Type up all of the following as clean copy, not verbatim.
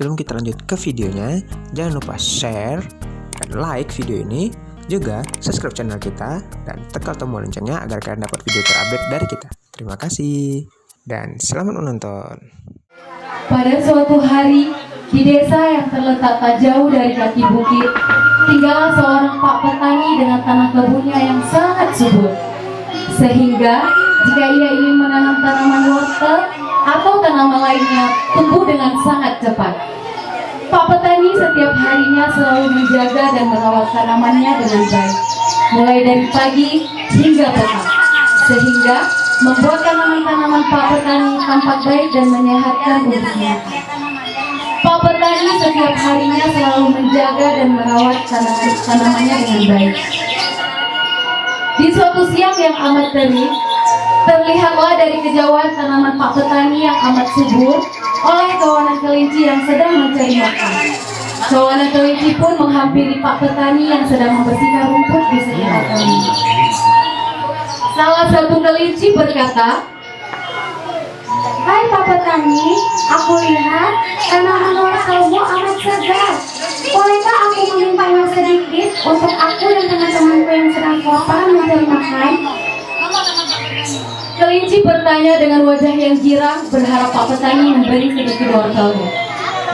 Sebelum kita lanjut ke videonya, jangan lupa share dan like video ini, juga subscribe channel kita dan tekan tombol loncengnya agar kalian dapat video terupdate dari kita. Terima kasih dan selamat menonton. Pada suatu hari, di desa yang terletak tak jauh dari kaki bukit, tinggallah seorang pak petani dengan tanah kebunnya yang sangat subur. Sehingga, jika ia ingin menanam tanaman wortel atau tanaman lainnya tumbuh dengan sangat cepat. Pak petani setiap harinya selalu menjaga dan merawat tanamannya dengan baik, mulai dari pagi hingga petang, sehingga membuat tanaman-tanaman Pak petani tampak baik dan menyehatkan untuknya. Pak petani setiap harinya selalu menjaga dan merawat tanamannya dengan baik. Di suatu siang yang amat terik, terlihatlah dari kejauhan tanaman Pak petani yang amat subur oleh kawanan kelinci yang sedang mencari makan. Kawanan kelinci pun menghampiri Pak petani yang sedang membersihkan rumput di sekitar kebun. Salah satu kelinci berkata, "Hai Pak petani, aku lihat tanaman wortelmu amat segar. Bolehkah aku memintanya sedikit untuk aku dan teman-temanku yang sedang lapar mencari makan?" Kelinci bertanya dengan wajah yang girang, berharap Pak petani memberi sedikit wortelnya.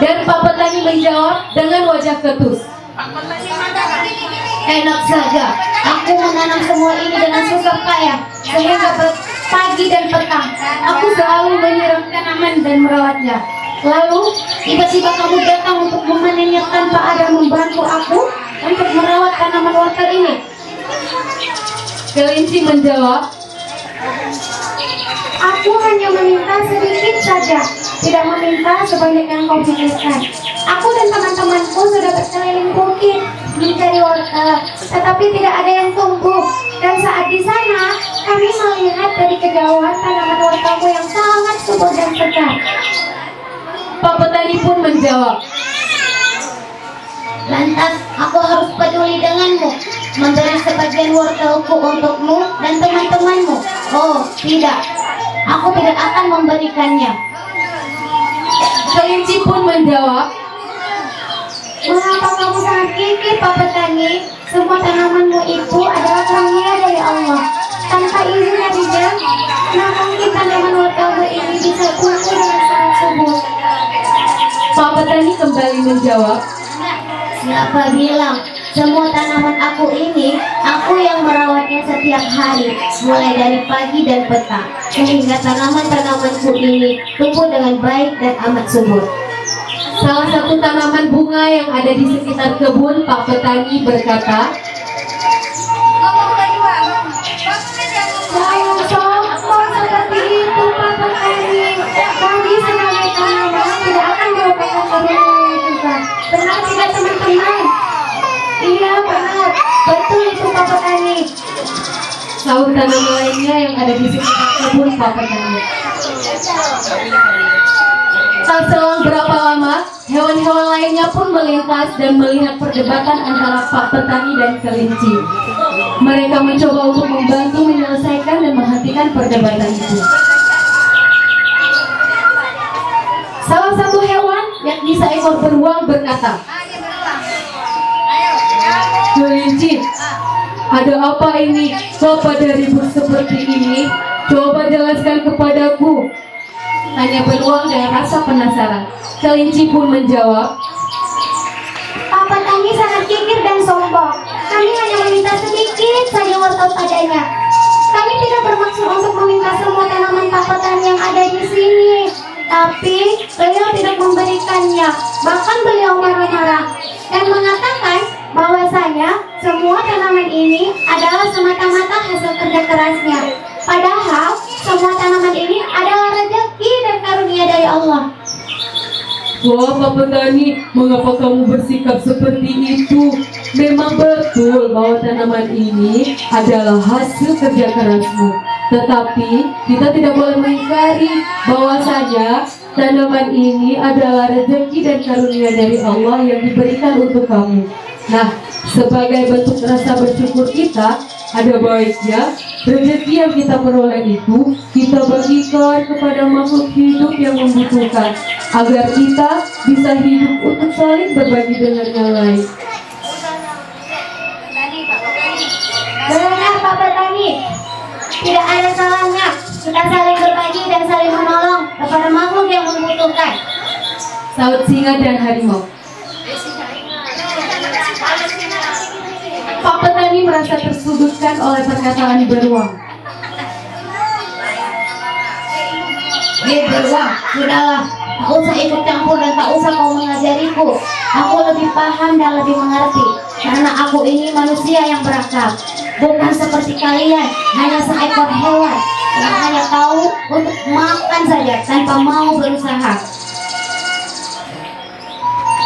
Dan Pak petani menjawab dengan wajah ketus, Enak saja, aku menanam semua ini dengan susah payah, sehingga pagi dan petang aku selalu menyiram tanaman dan merawatnya. Lalu tiba-tiba kamu datang untuk memanennya tanpa ada membantu aku untuk merawat tanaman wortel ini. Kelinci menjawab, Aku hanya meminta sedikit saja, tidak meminta sebanyak yang kau pikirkan. Aku dan teman-temanku sudah berkeliling bukit mencari wortel, tetapi tidak ada yang tumbuh. Dan saat di sana, kami melihat dari kejauhan tanaman wortelmu yang sangat subur dan segar. Pak petani pun menjawab, Lantas, aku harus peduli denganmu, memberi sebagian wortelku untukmu dan teman-temanmu. Oh, tidak. Aku tidak akan memberikannya. Kelinci pun menjawab, Mengapa kamu sangat gigih, Pak petani? Semua tanamanmu itu adalah karunia dari Allah. Tanpa izin darinya, nah mungkin tanaman wortelmu ini bisa tumbuh dengan sangat subur. Pak petani kembali menjawab, Siapa bilang semua tanaman aku ini, aku yang merawatnya setiap hari, mulai dari pagi dan petang, sehingga tanaman-tanamanku ini tumbuh dengan baik dan amat subur. salah satu tanaman bunga yang ada di sekitar kebun Pak petani berkata, Jangan sombong seperti itu, Pak petani. Kami sebagai tanaman tidak akan melupakan kebenaran juga. Benar tidak teman-teman? Iya benar, betul itu Pak petani. sahut tanaman lainnya yang ada di sekitar kebun Pak petani. Tak selang berapa lama, hewan-hewan lainnya pun melintas dan melihat perdebatan antara Pak petani dan kelinci. Mereka mencoba untuk membantu menyelesaikan dan menghentikan perdebatan itu. Salah satu hewan, yakni seekor beruang, berkata, Kelinci, ada apa ini? Kau pada ribut seperti ini? Coba jelaskan kepadaku, tanya beruang dengan rasa penasaran. Kelinci pun menjawab, Pak petani sangat kikir dan sombong. Kami hanya meminta sedikit saja wortel padanya. Kami tidak bermaksud untuk meminta semua tanaman Pak petani yang ada di sini. Tapi beliau tidak memberikannya. Bahkan beliau marah-marah dan mengatakan bahwasanya semua tanaman ini adalah semata-mata hasil kerja kerasnya. Padahal semua tanaman ini adalah rezeki dan karunia dari Allah. Wah Pak petani, mengapa kamu bersikap seperti itu? Memang betul bahwa tanaman ini adalah hasil kerja kerasmu. Tetapi kita tidak boleh mengingkari bahwasanya tanaman ini adalah rezeki dan karunia dari Allah yang diberikan untuk kamu. Nah, sebagai bentuk rasa bersyukur kita, Ada baiknya rezeki yang kita peroleh itu kita bagikan kepada makhluk hidup yang membutuhkan, agar kita bisa hidup untuk saling berbagi dengan yang lain. Benar Pak Petani, tidak ada salahnya kita saling berbagi dan saling menolong kepada makhluk yang membutuhkan. Saut singa dan harimau. Pak Petani merasa tersudutkan oleh perkataan beruang. Beruang, sudahlah, tak usah ikut campur dan tak usah kau mengajariku. Aku lebih paham dan lebih mengerti, karena aku ini manusia yang berakal, bukan seperti kalian, hanya seekor hewan yang hanya tahu untuk makan saja tanpa mau berusaha.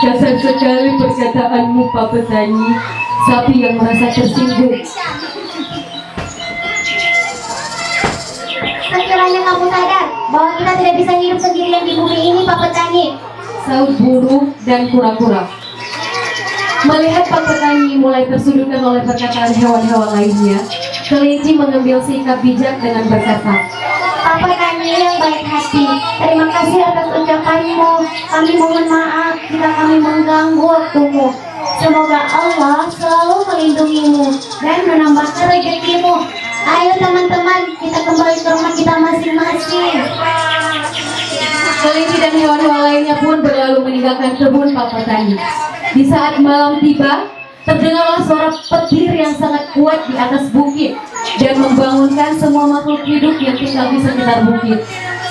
Kasar sekali perkataanmu, Pak Petani. Sapi yang merasa tersinggung. Sekiranya kamu sadar bahwa kita tidak bisa hidup sendirian di bumi ini, Pak Petani. Saut burung dan kura-kura. Melihat Pak Petani mulai tersudutkan oleh perkataan hewan-hewan lainnya, kelinci mengambil sikap bijak dengan berkata, Pak Petani yang baik hati, terima kasih atas ucapanmu. Kami mohon maaf jika kami mengganggu waktumu. Semoga Allah selalu melindungimu dan menambahkan rezekimu. Ayo teman-teman, kita kembali ke rumah kita masing-masing. kelinci dan hewan-hewan lainnya pun berlalu meninggalkan kebun Pak Petani. Di saat malam tiba, terdengarlah suara petir yang sangat kuat di atas bukit dan membangunkan semua makhluk hidup yang tinggal di sekitar bukit.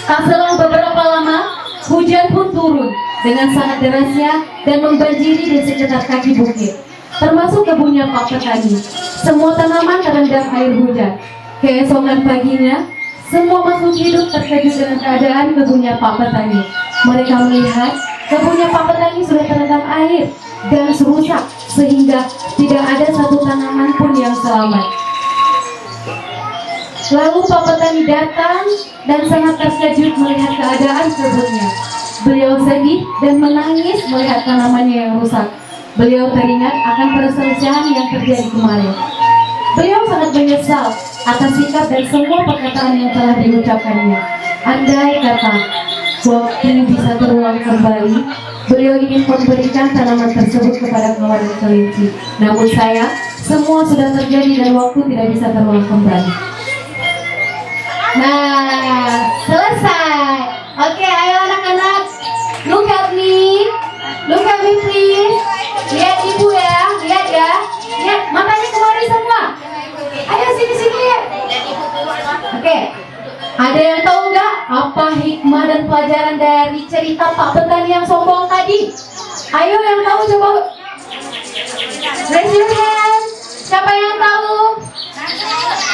Tak selang beberapa lama, hujan pun turun dengan sangat derasnya dan membanjiri di sekitar kaki bukit, termasuk kebunnya Pak Petani. Semua tanaman terendam air hujan. Keesokan paginya, semua makhluk hidup terkejut dengan keadaan kebunnya Pak Petani. Mereka melihat kebunnya Pak Petani sudah terendam air dan rusak, sehingga tidak ada satu tanaman pun yang selamat. Lalu Pak Petani datang dan sangat terkejut melihat keadaan kebunnya. Beliau sedih dan menangis melihat tanamannya yang rusak. Beliau teringat akan perselisihan yang terjadi kemarin. Beliau sangat menyesal atas sikap dan semua perkataan yang telah diucapkannya. Andai kata waktu bisa terulang kembali, beliau ingin memberikan tanaman tersebut kepada kawan kelinci. Namun sayang, semua sudah terjadi dan waktu tidak bisa terulang kembali. Nah, selesai. Oke, ayo anak-anak. Look at me. Look at me please. Lihat ibu ya, lihat ya. Lihat, matanya kemari semua. Ayo sini-sini lihat. Oke. Ada yang tahu nggak apa hikmah dan pelajaran dari cerita Pak Petani yang sombong tadi? Ayo yang tahu coba raise your hand. Siapa yang tahu?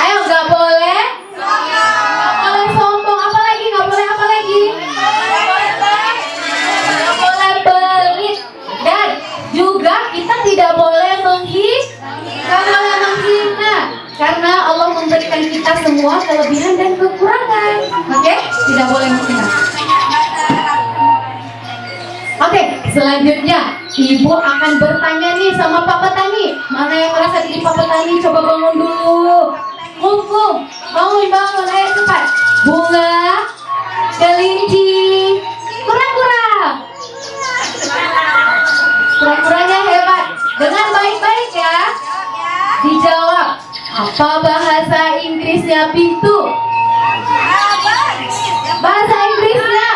Ayo, nggak boleh. Nggak boleh sombong. Apa lagi? Nggak boleh apa lagi? Nggak boleh pelit. Dan juga kita tidak boleh menghina. Karena Allah memberikan kita semua kelebihan dan kekurangan. Oke? Tidak boleh menghina. Oke, selanjutnya Ibu akan bertanya nih sama Pak Petani. Mana yang merasa jadi Pak Petani? Coba bangun dulu. Kum, bangun, ayo cepat. Bunga, kelinci, kura-kura. Kura-kuranya hebat. Dengar baik-baik ya. Dijawab. Apa bahasa Inggrisnya pintu? Bahasa Inggrisnya?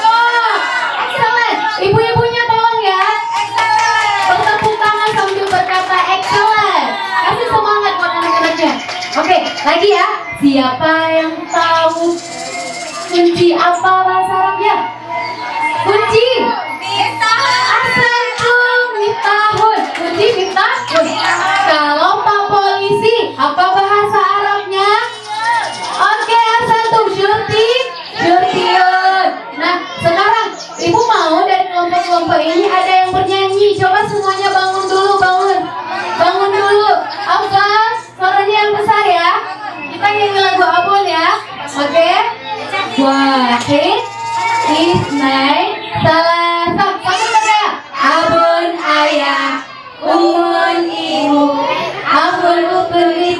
Oh, excellent. Ibu-ibunya tolong ya. Bertepuk tangan sambil berkata excellent. Kasih semangat buat anak-anaknya. Oke, lagi ya. Siapa yang tahu kunci apa bahasa Arabnya? Kunci. Ahsantum, miftahun. Kunci miftahun. Kalau Pak Polisi, apa bahasa Arabnya? Oke, ahsantum, syurtiyun. Nah, sekarang Ibu mau dari kelompok-kelompok ini ada yang bernyanyi. Coba semuanya bangun dulu, bangun dulu. Afwan, suaranya yang besar ya. Kita nyanyi lagu Abun ya. Oke. Wahid, isnain, salasa. Satu kata. Abun ayah, umun ibu, abun ukuri,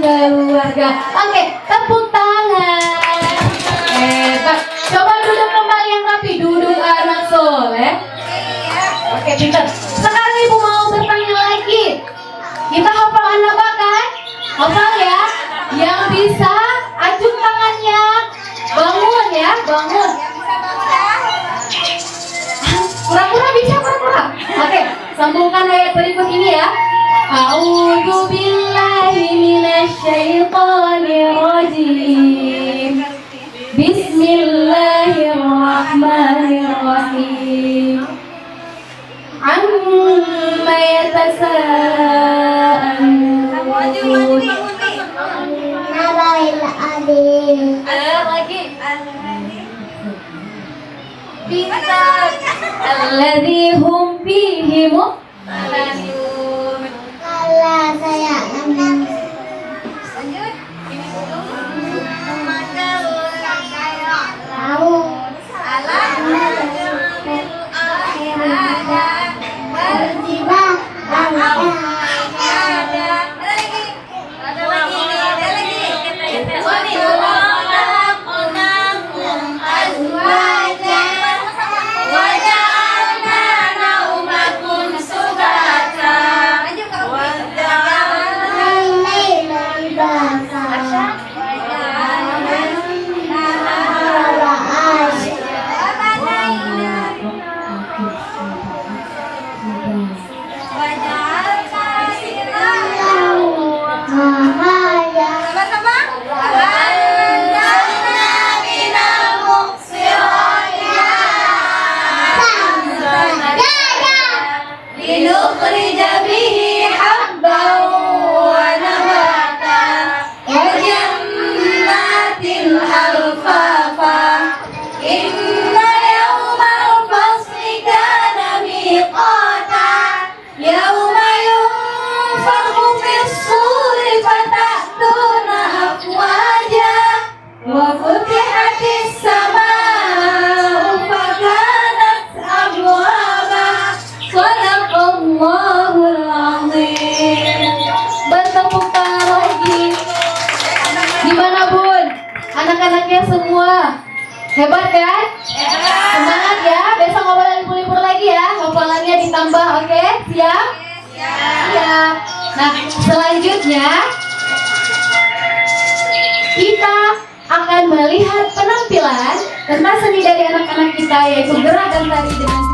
keluarga. Oke, tepuk tangan. Hebat. Coba duduk kembali yang rapi, duduk anak soleh. Oke, pintar. Sekarang ibu mau bertanya lagi. Kita hafalan apa kan? Hafal ya. Yang bisa acung tangannya. Bangun ya, bangun. Pura-pura bisa, pura-pura. Oke, sambungkan ayat berikut ini ya. A'udzu billahi minasyaitonir rajim. Bismillahirrahmanirrahim. Amma yatasaalun. Nabail adim. Lagi. Kitab alladzi hum fihi mukhtalifun. Kala saya tahu. Berjibah hebat kan? Semangat ya, besok ngobrol libur-libur lagi ya. Hafalannya ditambah, oke? Siap? Siap. Nah, selanjutnya kita akan melihat penampilan tentang seni dari anak-anak kita, yaitu gerak dan tari dengan